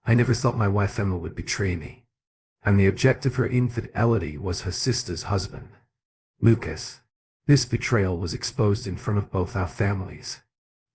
I never thought my wife Emma would betray me. And the object of her infidelity was her sister's husband, Lucas. This betrayal was exposed in front of both our families.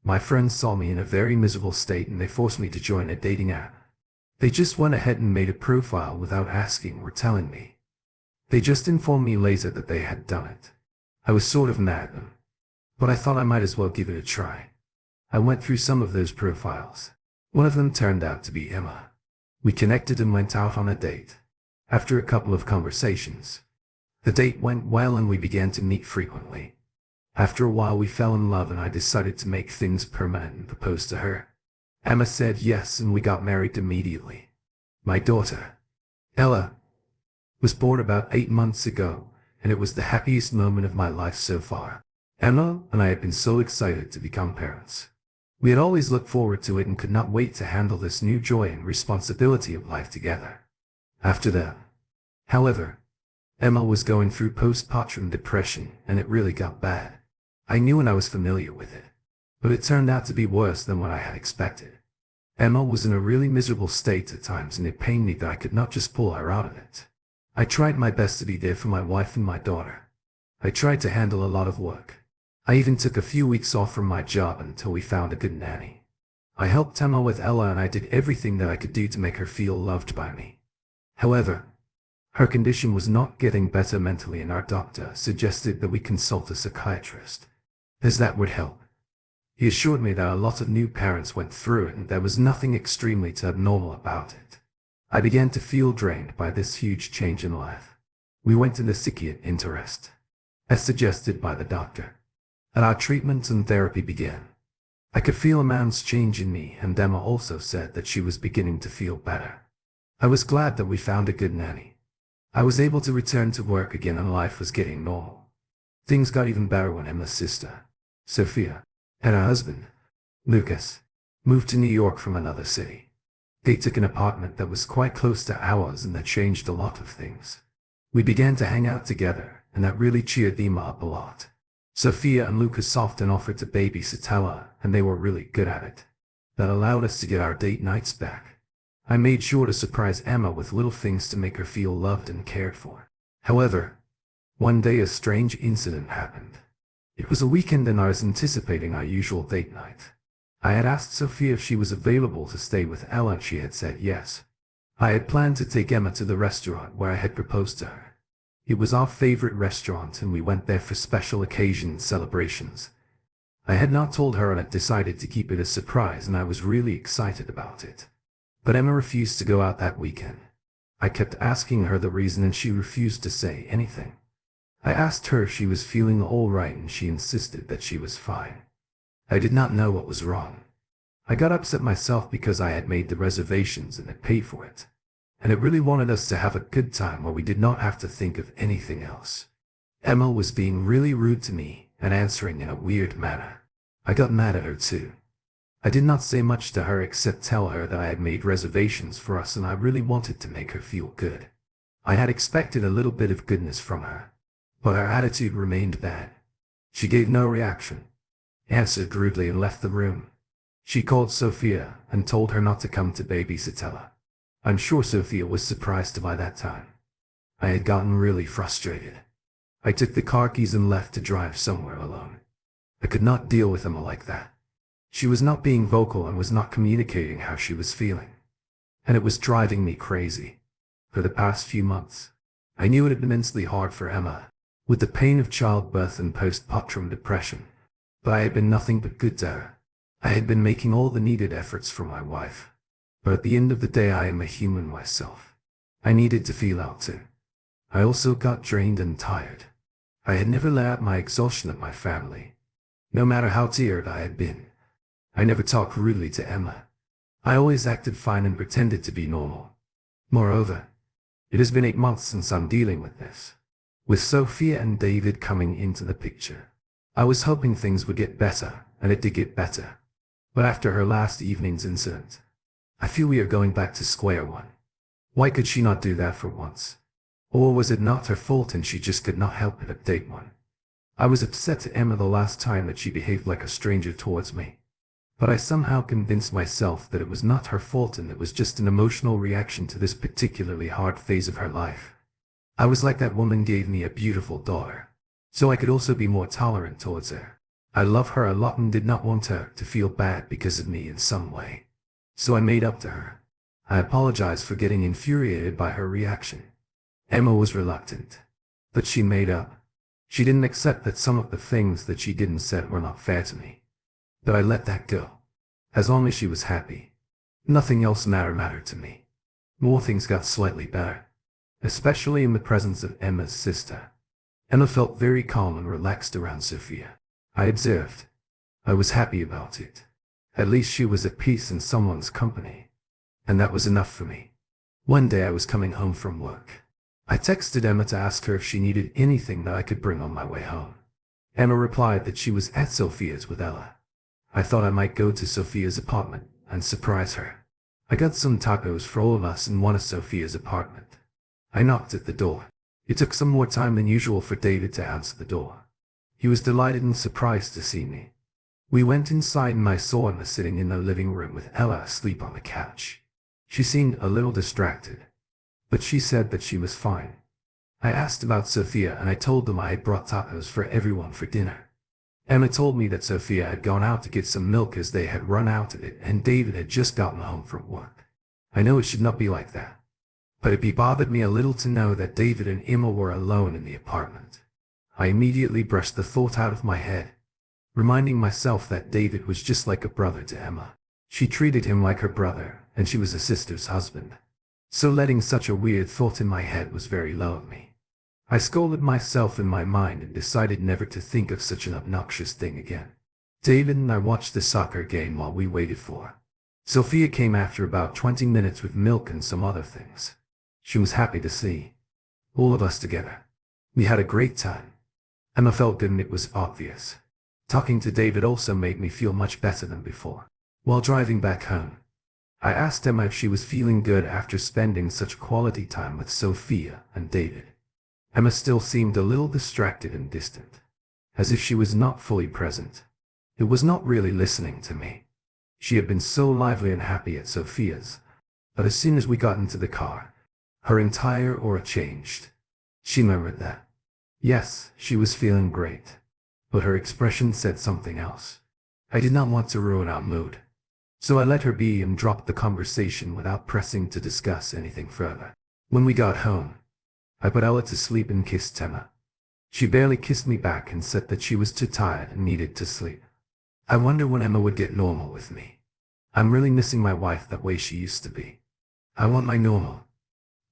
My friends saw me in a very miserable state and they forced me to join a dating app. They just went ahead and made a profile without asking or telling me. They just informed me later that they had done it. I was sort of mad at them, but I thought I might as well give it a try. I went through some of those profiles. One of them turned out to be Emma. We connected and went out on a date. After a couple of conversations, the date went well and we began to meet frequently. After a while we fell in love and I decided to make things permanent and propose to her. Emma said yes and we got married immediately. My daughter, Ella, was born about 8 months ago, and it was the happiest moment of my life so far. Emma and I had been so excited to become parents. We had always looked forward to it and could not wait to handle this new joy and responsibility of life together. After that, however, Emma was going through postpartum depression and it really got bad. I knew and I was familiar with it, but it turned out to be worse than what I had expected. Emma was in a really miserable state at times and it pained me that I could not just pull her out of it. I tried my best to be there for my wife and my daughter. I tried to handle a lot of work. I even took a few weeks off from my job until we found a good nanny. I helped Emma with Ella and I did everything that I could do to make her feel loved by me. However, her condition was not getting better mentally and our doctor suggested that we consult a psychiatrist, as that would help. He assured me that a lot of new parents went through it and there was nothing extremely abnormal about it. I began to feel drained by this huge change in life. We went to the psychiatrist interest, as suggested by the doctor, and our treatment and therapy began. I could feel a man's change in me and Emma also said that she was beginning to feel better. I was glad that we found a good nanny. I was able to return to work again and life was getting normal. Things got even better when Emma's sister, Sophia, and her husband, Lucas, moved to New York from another city. They took an apartment that was quite close to ours and that changed a lot of things. We began to hang out together and that really cheered Emma up a lot. Sophia and Lucas often offered to babysit Ella and they were really good at it. That allowed us to get our date nights back. I made sure to surprise Emma with little things to make her feel loved and cared for. However, one day a strange incident happened. It was a weekend and I was anticipating our usual date night. I had asked Sophia if she was available to stay with Ella and she had said yes. I had planned to take Emma to the restaurant where I had proposed to her. It was our favorite restaurant and we went there for special occasions celebrations. I had not told her and had decided to keep it a surprise and I was really excited about it. But Emma refused to go out that weekend. I kept asking her the reason and she refused to say anything. I asked her if she was feeling all right and she insisted that she was fine. I did not know what was wrong. I got upset myself because I had made the reservations and had paid for it. And it really wanted us to have a good time where we did not have to think of anything else. Emma was being really rude to me and answering in a weird manner. I got mad at her too. I did not say much to her except tell her that I had made reservations for us and I really wanted to make her feel good. I had expected a little bit of goodness from her, but her attitude remained bad. She gave no reaction, answered rudely and left the room. She called Sophia and told her not to come to babysit Ella. I'm sure Sophia was surprised by that time. I had gotten really frustrated. I took the car keys and left to drive somewhere alone. I could not deal with Emma like that. She was not being vocal and was not communicating how she was feeling. And it was driving me crazy. For the past few months, I knew it had been immensely hard for Emma, with the pain of childbirth and postpartum depression. But I had been nothing but good to her. I had been making all the needed efforts for my wife. But at the end of the day I am a human myself. I needed to feel out too. I also got drained and tired. I had never let out my exhaustion at my family. No matter how tired I had been, I never talked rudely to Emma. I always acted fine and pretended to be normal. Moreover, it has been 8 months since I'm dealing with this. With Sophia and David coming into the picture, I was hoping things would get better, and it did get better. But after her last evening's incident, I feel we are going back to square one. Why could she not do that for once? Or was it not her fault and she just could not help it at date one? I was upset to Emma the last time that she behaved like a stranger towards me. But I somehow convinced myself that it was not her fault and it was just an emotional reaction to this particularly hard phase of her life. I was like, that woman gave me a beautiful daughter, so I could also be more tolerant towards her. I love her a lot and did not want her to feel bad because of me in some way. So I made up to her. I apologized for getting infuriated by her reaction. Emma was reluctant, but she made up. She didn't accept that some of the things that she didn't say were not fair to me. But I let that go. As long as she was happy, nothing else mattered to me. More things got slightly better, especially in the presence of Emma's sister. Emma felt very calm and relaxed around Sophia. I observed. I was happy about it. At least she was at peace in someone's company. And that was enough for me. One day I was coming home from work. I texted Emma to ask her if she needed anything that I could bring on my way home. Emma replied that she was at Sophia's with Ella. I thought I might go to Sophia's apartment and surprise her. I got some tacos for all of us in one of Sophia's apartment. I knocked at the door. It took some more time than usual for David to answer the door. He was delighted and surprised to see me. We went inside and I saw Emma sitting in the living room with Ella asleep on the couch. She seemed a little distracted, but she said that she was fine. I asked about Sophia and I told them I had brought tacos for everyone for dinner. Emma told me that Sophia had gone out to get some milk as they had run out of it and David had just gotten home from work. I know it should not be like that, but it bothered me a little to know that David and Emma were alone in the apartment. I immediately brushed the thought out of my head, reminding myself that David was just like a brother to Emma. She treated him like her brother, and she was a sister's husband. So letting such a weird thought in my head was very low of me. I scolded myself in my mind and decided never to think of such an obnoxious thing again. David and I watched the soccer game while we waited for Sophia came after about 20 minutes with milk and some other things. She was happy to see all of us together. We had a great time. Emma felt good and it was obvious. Talking to David also made me feel much better than before. While driving back home, I asked Emma if she was feeling good after spending such quality time with Sophia and David. Emma still seemed a little distracted and distant, as if she was not fully present. It was not really listening to me. She had been so lively and happy at Sophia's, but as soon as we got into the car, her entire aura changed. She murmured that, yes, she was feeling great, but her expression said something else. I did not want to ruin our mood, so I let her be and dropped the conversation without pressing to discuss anything further. When we got home, I put Ella to sleep and kissed Emma. She barely kissed me back and said that she was too tired and needed to sleep. I wonder when Emma would get normal with me. I'm really missing my wife that way she used to be. I want my normal,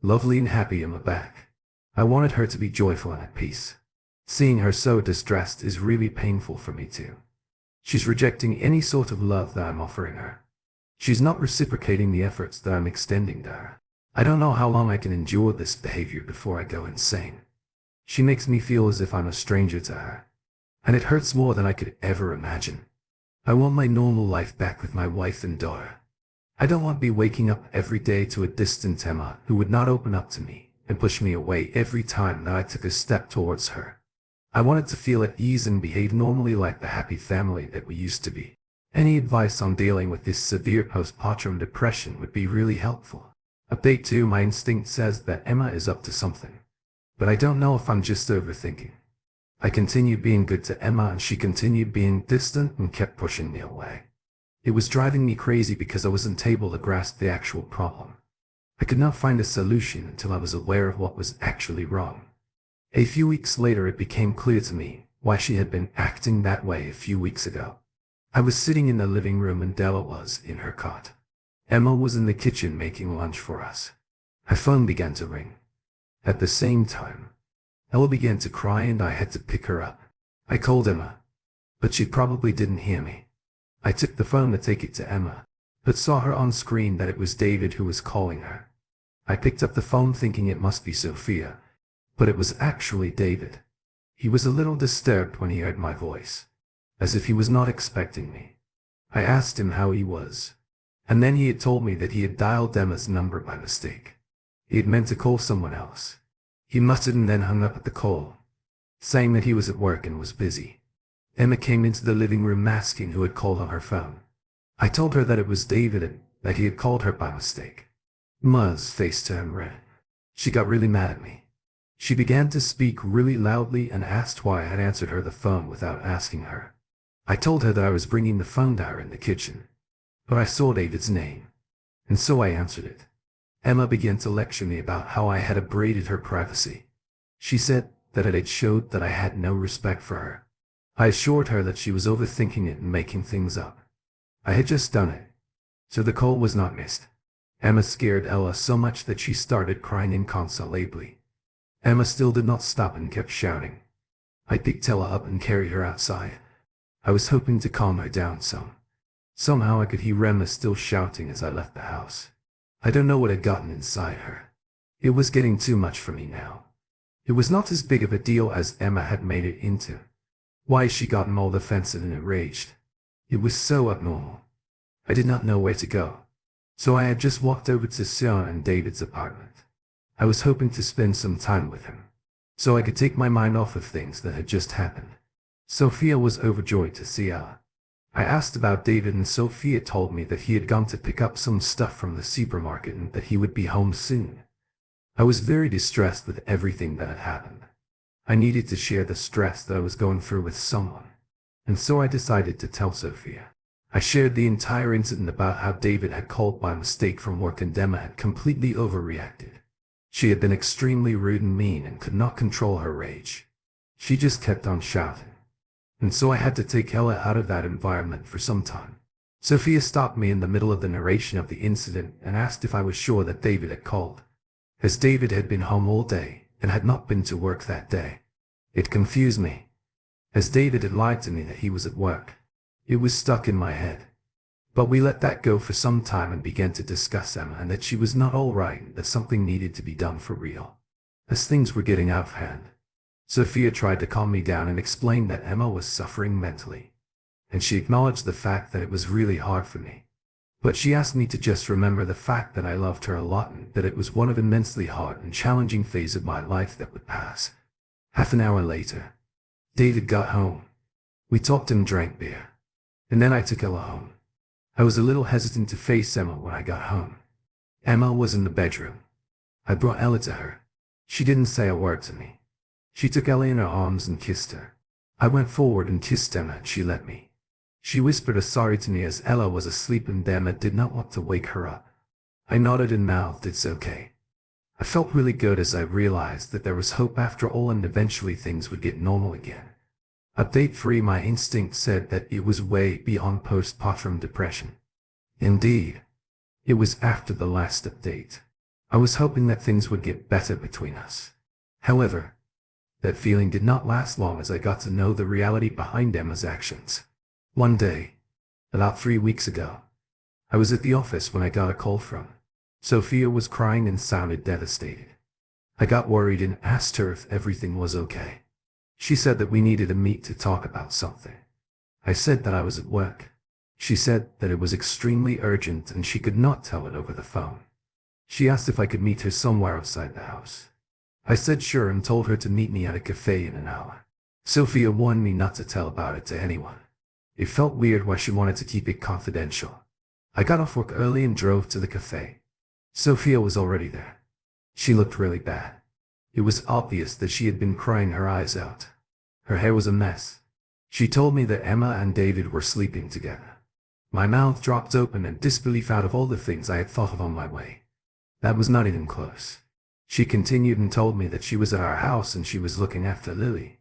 lovely and happy Emma back. I wanted her to be joyful and at peace. Seeing her so distressed is really painful for me too. She's rejecting any sort of love that I'm offering her. She's not reciprocating the efforts that I'm extending to her. I don't know how long I can endure this behavior before I go insane. She makes me feel as if I'm a stranger to her, and it hurts more than I could ever imagine. I want my normal life back with my wife and daughter. I don't want to be waking up every day to a distant Emma who would not open up to me and push me away every time that I took a step towards her. I wanted to feel at ease and behave normally like the happy family that we used to be. Any advice on dealing with this severe postpartum depression would be really helpful. Update 2. My instinct says that Emma is up to something, but I don't know if I'm just overthinking. I continued being good to Emma and she continued being distant and kept pushing me away. It was driving me crazy because I wasn't able to grasp the actual problem. I could not find a solution until I was aware of what was actually wrong. A few weeks later it became clear to me why she had been acting that way a few weeks ago. I was sitting in the living room and Della was in her cot. Emma was in the kitchen making lunch for us. Her phone began to ring. At the same time, Ella began to cry and I had to pick her up. I called Emma, but she probably didn't hear me. I took the phone to take it to Emma, but saw her on screen that it was David who was calling her. I picked up the phone thinking it must be Sophia, but it was actually David. He was a little disturbed when he heard my voice, as if he was not expecting me. I asked him how he was, and then he had told me that he had dialed Emma's number by mistake. He had meant to call someone else. He muttered and then hung up at the call, saying that he was at work and was busy. Emma came into the living room asking who had called on her phone. I told her that it was David and that he had called her by mistake. Emma's face turned red. She got really mad at me. She began to speak really loudly and asked why I had answered her the phone without asking her. I told her that I was bringing the phone to her in the kitchen, but I saw David's name, and so I answered it. Emma began to lecture me about how I had abraded her privacy. She said that it had showed that I had no respect for her. I assured her that she was overthinking it and making things up. I had just done it, so the call was not missed. Emma scared Ella so much that she started crying inconsolably. Emma still did not stop and kept shouting. I picked Ella up and carried her outside. I was hoping to calm her down some. Somehow I could hear Emma still shouting as I left the house. I don't know what had gotten inside her. It was getting too much for me now. It was not as big of a deal as Emma had made it into. Why had she gotten all defensive and enraged? It was so abnormal. I did not know where to go, so I had just walked over to Sion and David's apartment. I was hoping to spend some time with him, so I could take my mind off of things that had just happened. Sophia was overjoyed to see Ella. I asked about David and Sophia told me that he had gone to pick up some stuff from the supermarket and that he would be home soon. I was very distressed with everything that had happened. I needed to share the stress that I was going through with someone, and so I decided to tell Sophia. I shared the entire incident about how David had called by mistake from work and Emma had completely overreacted. She had been extremely rude and mean and could not control her rage. She just kept on shouting. And so I had to take Ella out of that environment for some time. Sophia stopped me in the middle of the narration of the incident and asked if I was sure that David had called, as David had been home all day and had not been to work that day. It confused me, as David had lied to me that he was at work. It was stuck in my head. But we let that go for some time and began to discuss Emma and that she was not all right and that something needed to be done for real, as things were getting out of hand. Sophia tried to calm me down and explained that Emma was suffering mentally, and she acknowledged the fact that it was really hard for me. But she asked me to just remember the fact that I loved her a lot and that it was one of an immensely hard and challenging phase of my life that would pass. Half an hour later, David got home. We talked and drank beer, and then I took Ella home. I was a little hesitant to face Emma when I got home. Emma was in the bedroom. I brought Ella to her. She didn't say a word to me. She took Ella in her arms and kissed her. I went forward and kissed Emma and she let me. She whispered a sorry to me as Ella was asleep and Emma did not want to wake her up. I nodded and mouthed it's okay. I felt really good as I realized that there was hope after all and eventually things would get normal again. Update 3. My instinct said that it was way beyond postpartum depression. Indeed, it was after the last update. I was hoping that things would get better between us. However, that feeling did not last long as I got to know the reality behind Emma's actions. One day, about 3 weeks ago, I was at the office when I got a call from Sophia. Was crying and sounded devastated. I got worried and asked her if everything was okay. She said that we needed to meet to talk about something. I said that I was at work. She said that it was extremely urgent and she could not tell it over the phone. She asked if I could meet her somewhere outside the house. I said sure and told her to meet me at a cafe in an hour. Sophia warned me not to tell about it to anyone. It felt weird why she wanted to keep it confidential. I got off work early and drove to the cafe. Sophia was already there. She looked really bad. It was obvious that she had been crying her eyes out. Her hair was a mess. She told me that Emma and David were sleeping together. My mouth dropped open in disbelief out of all the things I had thought of on my way. That was not even close. She continued and told me that she was at our house and she was looking after Lily,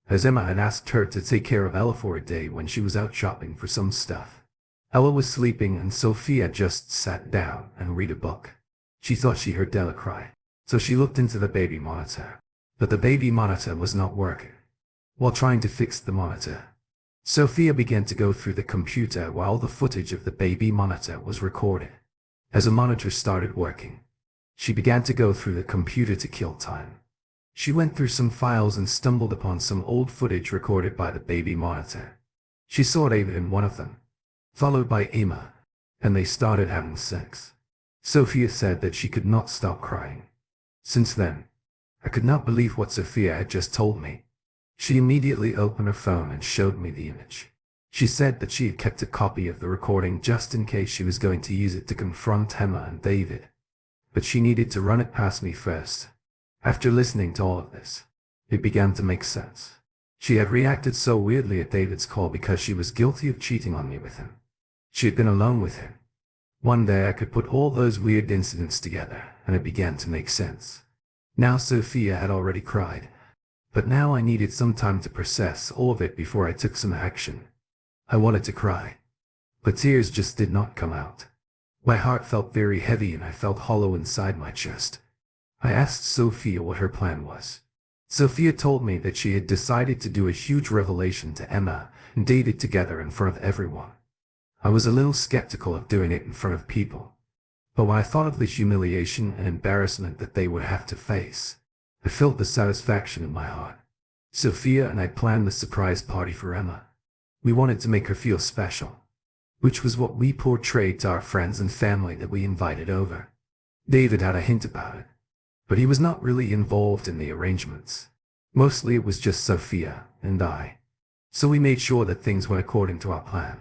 as Emma had asked her to take care of Ella for a day when she was out shopping for some stuff. Ella was sleeping and Sophia just sat down and read a book. She thought she heard Ella cry, so she looked into the baby monitor. But the baby monitor was not working. While trying to fix the monitor, Sophia began to go through the computer while the footage of the baby monitor was recorded. As the monitor started working, she began to go through the computer to kill time. She went through some files and stumbled upon some old footage recorded by the baby monitor. She saw David in one of them, followed by Emma, and they started having sex. Sophia said that she could not stop crying. Since then, I could not believe what Sophia had just told me. She immediately opened her phone and showed me the image. She said that she had kept a copy of the recording just in case she was going to use it to confront Emma and David. But she needed to run it past me first. After listening to all of this, it began to make sense. She had reacted so weirdly at David's call because she was guilty of cheating on me with him. She had been alone with him. One day I could put all those weird incidents together, and it began to make sense. Now Sophia had already cried. But now I needed some time to process all of it before I took some action. I wanted to cry, but tears just did not come out. My heart felt very heavy and I felt hollow inside my chest. I asked Sophia what her plan was. Sophia told me that she had decided to do a huge revelation to Emma and David together in front of everyone. I was a little skeptical of doing it in front of people, but when I thought of the humiliation and embarrassment that they would have to face, I felt the satisfaction in my heart. Sophia and I planned the surprise party for Emma. We wanted to make her feel special, which was what we portrayed to our friends and family that we invited over. David had a hint about it, but he was not really involved in the arrangements. Mostly it was just Sophia and I. So we made sure that things went according to our plan.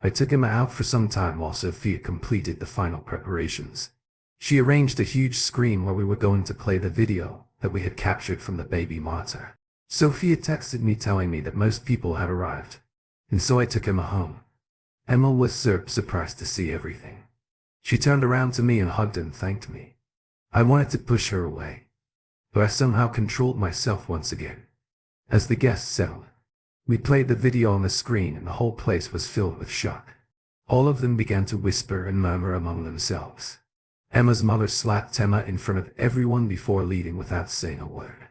I took Emma out for some time while Sophia completed the final preparations. She arranged a huge screen where we were going to play the video that we had captured from the baby monitor. Sophia texted me telling me that most people had arrived, and so I took Emma home. Emma was surprised to see everything. She turned around to me and hugged and thanked me. I wanted to push her away, but I somehow controlled myself once again. As the guests settled, we played the video on the screen and the whole place was filled with shock. All of them began to whisper and murmur among themselves. Emma's mother slapped Emma in front of everyone before leaving without saying a word.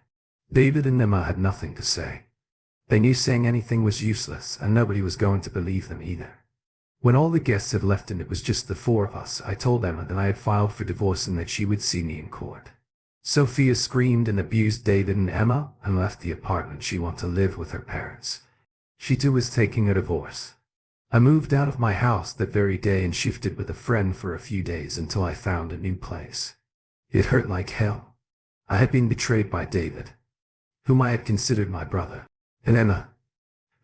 David and Emma had nothing to say. They knew saying anything was useless and nobody was going to believe them either. When all the guests had left and it was just the four of us, I told Emma that I had filed for divorce and that she would see me in court. Sophia screamed and abused David and Emma and left the apartment she wanted to live with her parents. She too was taking a divorce. I moved out of my house that very day and shifted with a friend for a few days until I found a new place. It hurt like hell. I had been betrayed by David, whom I had considered my brother, and Emma,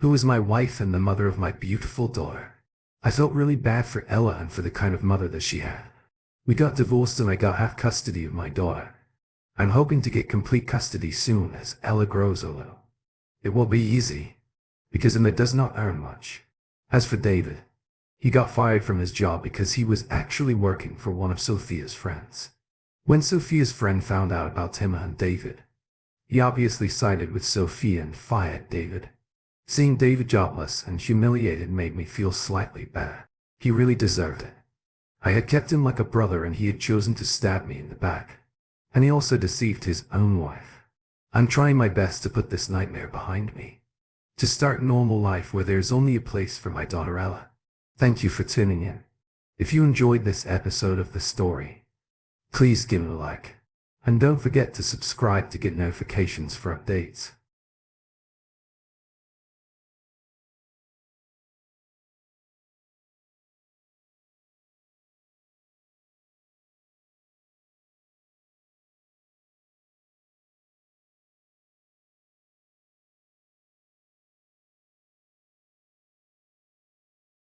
who was my wife and the mother of my beautiful daughter. I felt really bad for Ella and for the kind of mother that she had. We got divorced and I got half custody of my daughter. I'm hoping to get complete custody soon as Ella grows a little. It will be easy, because Emma does not earn much. As for David, he got fired from his job because he was actually working for one of Sophia's friends. When Sophia's friend found out about Emma and David, he obviously sided with Sophia and fired David. Seeing David jobless and humiliated made me feel slightly better. He really deserved it. I had kept him like a brother and he had chosen to stab me in the back. And he also deceived his own wife. I'm trying my best to put this nightmare behind me, to start normal life where there's only a place for my daughter Ella. Thank you for tuning in. If you enjoyed this episode of the story, please give it a like. And don't forget to subscribe to get notifications for updates.